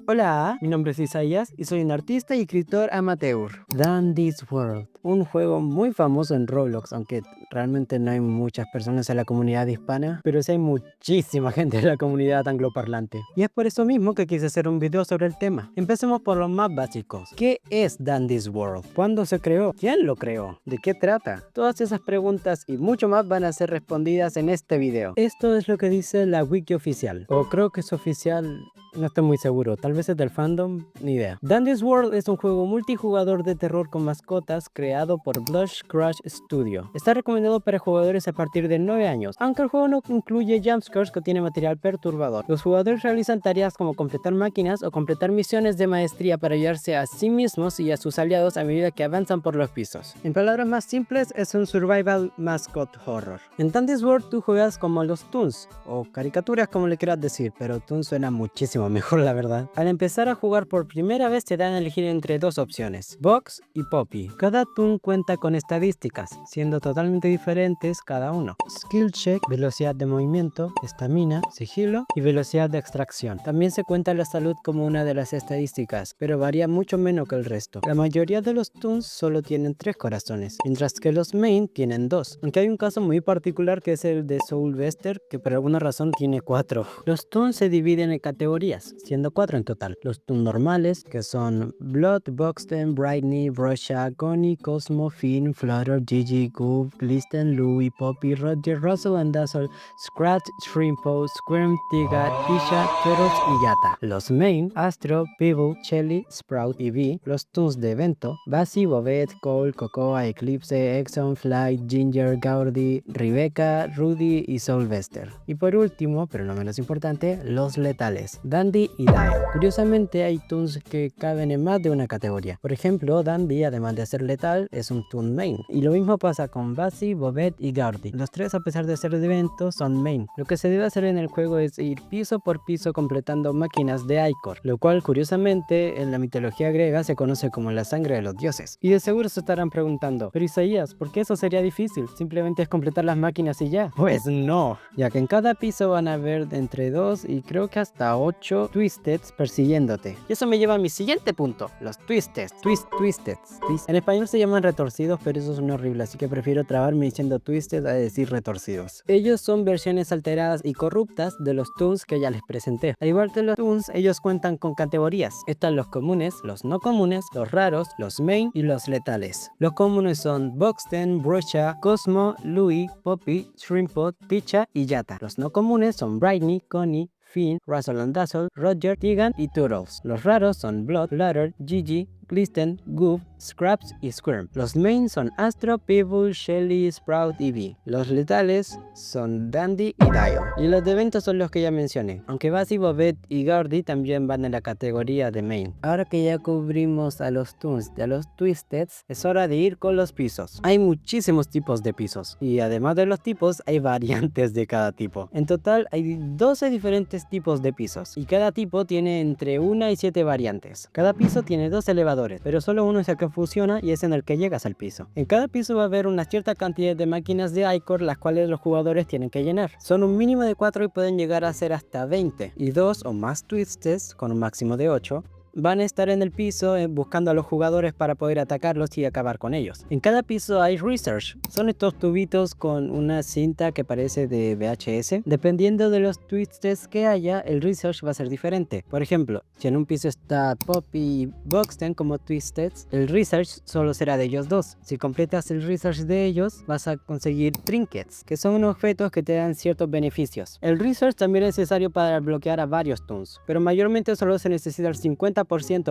Hola, mi nombre es Isaías y soy un artista y escritor amateur. Dandy's World, un juego muy famoso en Roblox, aunque realmente no hay muchas personas en la comunidad hispana, pero sí hay muchísima gente en la comunidad angloparlante. Y es por eso mismo que quise hacer un video sobre el tema. Empecemos por los más básicos. ¿Qué es Dandy's World? ¿Cuándo se creó? ¿Quién lo creó? ¿De qué trata? Todas esas preguntas y mucho más van a ser respondidas en este video. Esto es lo que dice la wiki oficial, o creo que es oficial. No estoy muy seguro, tal vez es del fandom, ni idea. Dandy's World es un juego multijugador de terror con mascotas creado por Blush Crush Studio. Está recomendado para jugadores a partir de 9 años, aunque el juego no incluye jumpscares que tiene material perturbador. Los jugadores realizan tareas como completar máquinas o completar misiones de maestría para ayudarse a sí mismos y a sus aliados a medida que avanzan por los pisos. En palabras más simples, es un survival mascot horror. En Dandy's World tú juegas como los Toons, o caricaturas como le quieras decir, pero Toons suena muchísimo mejor, la verdad. Al empezar a jugar por primera vez te dan a elegir entre dos opciones, Box y Poppy. Cada Toon cuenta con estadísticas, siendo totalmente diferentes cada uno. Skill check, velocidad de movimiento, estamina, sigilo y velocidad de extracción. También se cuenta la salud como una de las estadísticas, pero varía mucho menos que el resto. La mayoría de los Toons solo tienen 3 corazones, mientras que los Main tienen 2, aunque hay un caso muy particular que es el de Soulvester, que por alguna razón tiene 4. Los Toons se dividen en categorías, siendo 4 en total. Los Toons normales, que son Blood, Buxton, Brightney, Brusha, Connie, Cosmo, Finn, Flutter, Gigi, Goof, Glisten, Louie, Poppy, Roger, Russell and Dazzle, Scratch, Shrimpo, Squirm, Tiga, Tisha, Turtles y Yata. Los Main, Astro, Pebble, Shelly, Sprout y V. Los Toons de evento, Bassy, Bobette, Cole, Cocoa, Eclipse, Exxon, Flight, Ginger, Gaudi, Rebecca, Rudy y Soulvester. Y por último, pero no menos importante, los letales, Dandy y Dio. Curiosamente hay Toons que caben en más de una categoría. Por ejemplo, Dandy, además de ser letal, es un Toon Main. Y lo mismo pasa con Bassy, Bobette y Gaudi. Los tres, a pesar de ser de evento, son Main. Lo que se debe hacer en el juego es ir piso por piso completando máquinas de Icor, lo cual curiosamente en la mitología griega se conoce como la sangre de los dioses. Y de seguro se estarán preguntando, pero Isaías, ¿por qué eso sería difícil? Simplemente es completar las máquinas y ya. Pues no, ya que en cada piso van a haber entre 2 y creo que hasta 8 Twisteds persiguiéndote. Y eso me lleva a mi siguiente punto, los Twisteds. Twisteds. En español se llaman retorcidos, pero eso es un horrible, así que prefiero trabarme diciendo Twisted a decir retorcidos. Ellos son versiones alteradas y corruptas de los Toons que ya les presenté. Al igual que los Toons, ellos cuentan con categorías. Están los comunes, los no comunes, los raros, los main y los letales. Los comunes son Buxton, Brusha, Cosmo, Louie, Poppy, Shrimpo, Ticha y Yata. Los no comunes son Brightney, Connie, Finn, Russell and Dazzle, Roger, Tegan y Turtles. Los raros son Blood, Flutter, Gigi, Glisten, Goof, Scraps y Squirm. Los main son Astro, Pebble, Shelly, Sprout y V. Los letales son Dandy y Dio. Y los de evento son los que ya mencioné, aunque Bassy, Bobette y Gaudi también van en la categoría de main. Ahora que ya cubrimos a los Toons y a los Twisteds, es hora de ir con los pisos. Hay muchísimos tipos de pisos, y además de los tipos, hay variantes de cada tipo. En total hay 12 diferentes tipos de pisos, y cada tipo tiene entre 1 y 7 variantes. Cada piso tiene 2 elevadores, pero solo uno es el que funciona y es en el que llegas al piso. En cada piso va a haber una cierta cantidad de máquinas de Icor, las cuales los jugadores tienen que llenar. Son un mínimo de 4 y pueden llegar a ser hasta 20, y 2 o más Twists con un máximo de 8 van a estar en el piso buscando a los jugadores para poder atacarlos y acabar con ellos. En cada piso hay Research. Son estos tubitos con una cinta que parece de VHS. Dependiendo de los twists que haya, el Research va a ser diferente. Por ejemplo, si en un piso está Poppy y Buxton como Twisteds, el Research solo será de ellos dos. Si completas el Research de ellos, vas a conseguir Trinkets, que son unos objetos que te dan ciertos beneficios. El Research también es necesario para bloquear a varios Toons, pero mayormente solo se necesita el 50%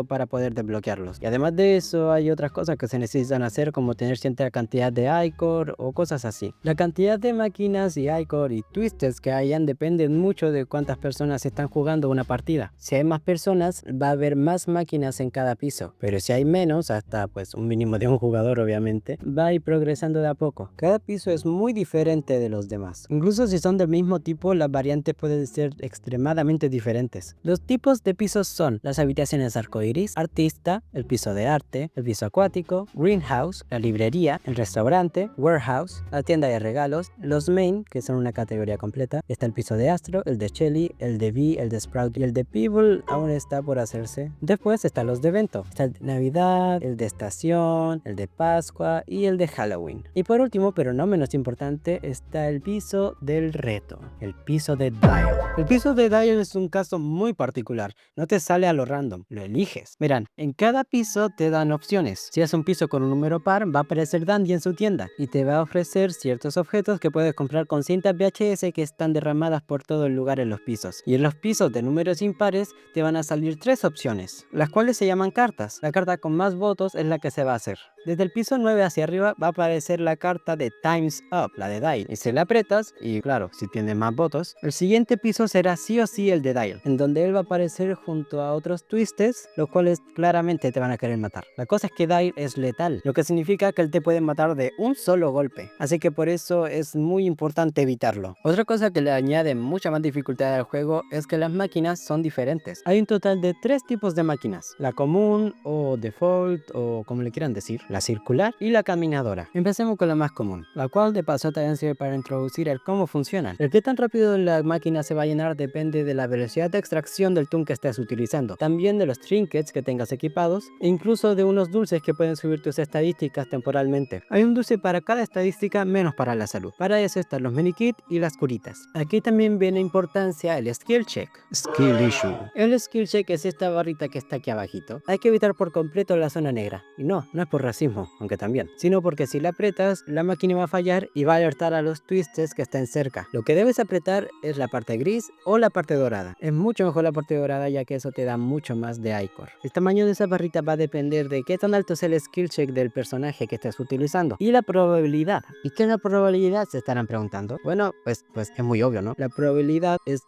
para poder desbloquearlos. Y además de eso hay otras cosas que se necesitan hacer, como tener cierta cantidad de Icor o cosas así. La cantidad de máquinas y Icor y Twisteds que hayan dependen mucho de cuántas personas están jugando una partida. Si hay más personas va a haber más máquinas en cada piso, pero si hay menos, hasta pues un mínimo de un jugador obviamente, va a ir progresando de a poco. Cada piso es muy diferente de los demás. Incluso si son del mismo tipo, las variantes pueden ser extremadamente diferentes. Los tipos de pisos son las habitaciones tienes arcoiris, artista, el piso de arte, el piso acuático, greenhouse, la librería, el restaurante, warehouse, la tienda de regalos, los main, que son una categoría completa. Está el piso de Astro, el de Shelly, el de Vi, el de Sprout y el de Peeble aún está por hacerse. Después están los de evento. Está el de Navidad, el de estación, el de Pascua y el de Halloween. Y por último, pero no menos importante, está el piso del reto, el piso de Dial. El piso de Dial es un caso muy particular. No te sale a lo random, lo eliges. Verán, en cada piso te dan opciones. Si es un piso con un número par, va a aparecer Dandy en su tienda y te va a ofrecer ciertos objetos que puedes comprar con cintas VHS que están derramadas por todo el lugar en los pisos. Y en los pisos de números impares te van a salir 3 opciones, las cuales se llaman cartas. La carta con más votos es la que se va a hacer. Desde el piso 9 hacia arriba va a aparecer la carta de Time's Up, la de Dial. Y si la apretas, y claro, si tiene más votos, el siguiente piso será sí o sí el de Dial, en donde él va a aparecer junto a otros twistes, los cuales claramente te van a querer matar. La cosa es que Dial es letal, lo que significa que él te puede matar de un solo golpe. Así que por eso es muy importante evitarlo. Otra cosa que le añade mucha más dificultad al juego es que las máquinas son diferentes. Hay un total de 3 tipos de máquinas: la común o default o como le quieran decir, la circular y la caminadora. Empecemos con la más común, la cual de paso también sirve para introducir el cómo funcionan. El que tan rápido la máquina se va a llenar depende de la velocidad de extracción del toon que estés utilizando, también de los trinkets que tengas equipados e incluso de unos dulces que pueden subir tus estadísticas temporalmente. Hay un dulce para cada estadística menos para la salud. Para eso están los mini kit y las curitas. Aquí también viene importancia el skill check. Skill issue. El skill check es esta barrita que está aquí abajito. Hay que evitar por completo la zona negra. Y no es por racismo, aunque también, sino porque si la apretas, la máquina va a fallar y va a alertar a los twistes que estén cerca. Lo que debes apretar es la parte gris o la parte dorada. Es mucho mejor la parte dorada, ya que eso te da mucho más de iCore. El tamaño de esa barrita va a depender de qué tan alto es el skill check del personaje que estés utilizando y la probabilidad. ¿Y qué es la probabilidad? Se estarán preguntando. Bueno, pues es muy obvio, ¿no? La probabilidad es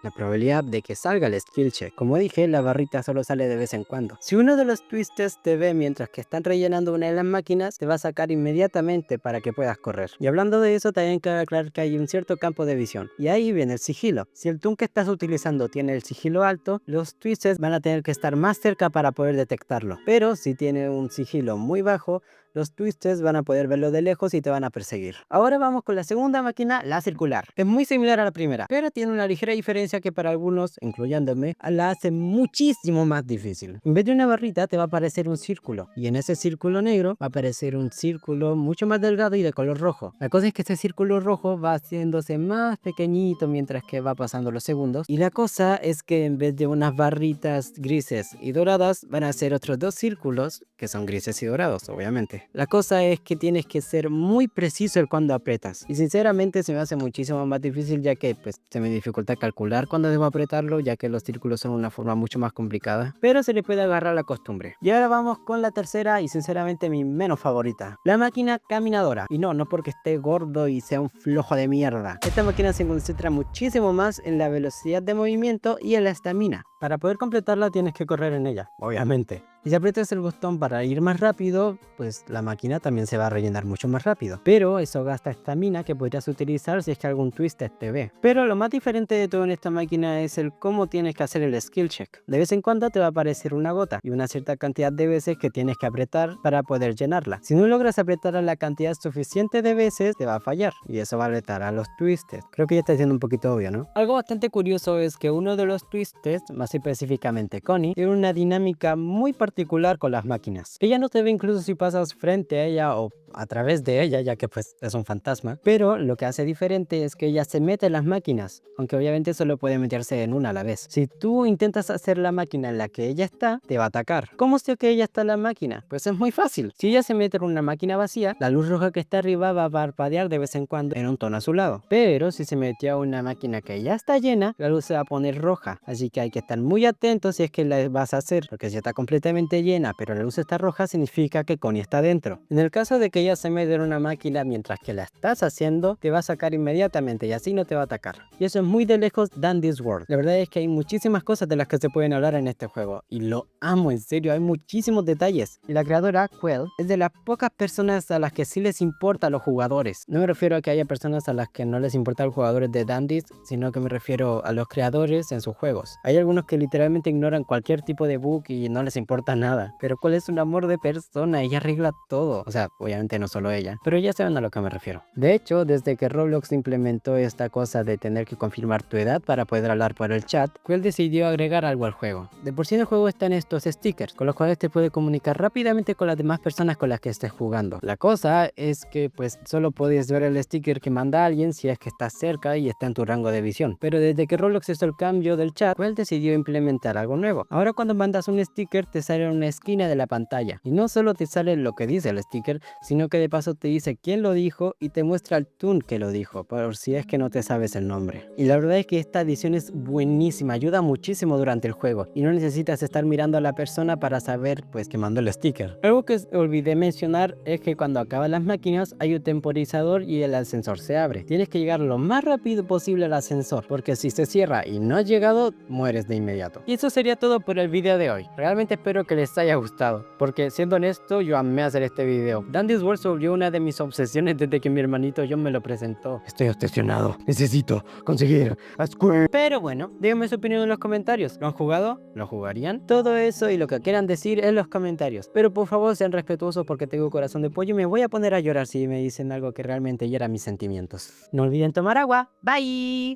la probabilidad de que salga el skill check. Como dije, la barrita solo sale de vez en cuando. Si uno de los twistes te ve mientras que están rellenando una de las máquinas, te va a sacar inmediatamente para que puedas correr. Y hablando de eso, también cabe aclarar que hay un cierto campo de visión. Y ahí viene el sigilo. Si el toon que estás utilizando tiene el sigilo alto, los twistes van a tener que estar más cerca para poder detectarlo. Pero si tiene un sigilo muy bajo, los twistes van a poder verlo de lejos y te van a perseguir. Ahora vamos con la segunda máquina, la circular. Es muy similar a la primera, pero tiene una ligera diferencia que para algunos, incluyéndome, la hace muchísimo más difícil. En vez de una barrita te va a aparecer un círculo, y en ese círculo negro va a aparecer un círculo mucho más delgado y de color rojo. La cosa es que este círculo rojo va haciéndose más pequeñito mientras que va pasando los segundos, y la cosa es que en vez de unas barritas grises y doradas, van a ser otros 2 círculos que son grises y dorados, obviamente. La cosa es que tienes que ser muy preciso el cuando apretas. Y sinceramente se me hace muchísimo más difícil, ya que se me dificulta calcular cuándo debo apretarlo, ya que los círculos son una forma mucho más complicada. Pero se le puede agarrar la costumbre. Y ahora vamos con la tercera y sinceramente mi menos favorita. La máquina caminadora. Y no porque esté gordo y sea un flojo de mierda. Esta máquina se concentra muchísimo más en la velocidad de movimiento y en la estamina. Para poder completarla tienes que correr en ella, obviamente. Y si aprietas el botón para ir más rápido, pues la máquina también se va a rellenar mucho más rápido. Pero eso gasta estamina que podrías utilizar si es que algún twister te ve. Pero lo más diferente de todo en esta máquina es el cómo tienes que hacer el skill check. De vez en cuando te va a aparecer una gota y una cierta cantidad de veces que tienes que apretar para poder llenarla. Si no logras apretar a la cantidad suficiente de veces, te va a fallar y eso va a alertar a los twisters. Creo que ya está siendo un poquito obvio, ¿no? Algo bastante curioso es que uno de los twisters, más específicamente Connie, tiene una dinámica muy particular con las máquinas. Ella no te ve incluso si pasas frente a ella o a través de ella, ya que pues es un fantasma, pero lo que hace diferente es que ella se mete en las máquinas, aunque obviamente solo puede meterse en una a la vez. Si tú intentas hacer la máquina en la que ella está, te va a atacar. ¿Cómo sé que ella está en la máquina? Pues es muy fácil. Si ella se mete en una máquina vacía, la luz roja que está arriba va a parpadear de vez en cuando en un tono azulado. Pero si se metió a una máquina que ya está llena, la luz se va a poner roja. Así que hay que estar muy atentos si es que la vas a hacer, porque si está completamente llena pero la luz está roja, significa que Connie está dentro. En el caso de que que ella se mete en una máquina mientras que la estás haciendo, te va a sacar inmediatamente y así no te va a atacar. Y eso es muy de lejos Dandy's World. La verdad es que hay muchísimas cosas de las que se pueden hablar en este juego y lo amo, en serio, hay muchísimos detalles. Y la creadora, Quell, es de las pocas personas a las que sí les importa a los jugadores. No me refiero a que haya personas a las que no les importa a los jugadores de Dandy's, sino que me refiero a los creadores en sus juegos. Hay algunos que literalmente ignoran cualquier tipo de bug y no les importa nada, pero Quell es un amor de persona, ella arregla todo. O sea, obviamente no solo ella, pero ya saben a lo que me refiero. De hecho, desde que Roblox implementó esta cosa de tener que confirmar tu edad para poder hablar por el chat, Quell decidió agregar algo al juego. De por sí en el juego están estos stickers, con los cuales te puedes comunicar rápidamente con las demás personas con las que estés jugando. La cosa es que pues solo puedes ver el sticker que manda alguien si es que estás cerca y está en tu rango de visión. Pero desde que Roblox hizo el cambio del chat, Quell decidió implementar algo nuevo. Ahora cuando mandas un sticker te sale en una esquina de la pantalla. Y no solo te sale lo que dice el sticker, sino que de paso te dice quién lo dijo y te muestra el toon que lo dijo, por si es que no te sabes el nombre. Y la verdad es que esta edición es buenísima, ayuda muchísimo durante el juego y no necesitas estar mirando a la persona para saber pues que mandó el sticker. Algo que olvidé mencionar es que cuando acaban las máquinas hay un temporizador y el ascensor se abre. Tienes que llegar lo más rápido posible al ascensor, porque si se cierra y no has llegado, mueres de inmediato. Y eso sería todo por el video de hoy. Realmente espero que les haya gustado, porque siendo honesto, yo amé hacer este video. Dandy's World se volvió una de mis obsesiones desde que mi hermanito John me lo presentó. Estoy obsesionado, necesito conseguir a Square. Pero bueno, díganme su opinión en los comentarios. ¿Lo han jugado? ¿Lo jugarían? Todo eso y lo que quieran decir en los comentarios. Pero por favor sean respetuosos porque tengo corazón de pollo y me voy a poner a llorar si me dicen algo que realmente hiera mis sentimientos. No olviden tomar agua. Bye.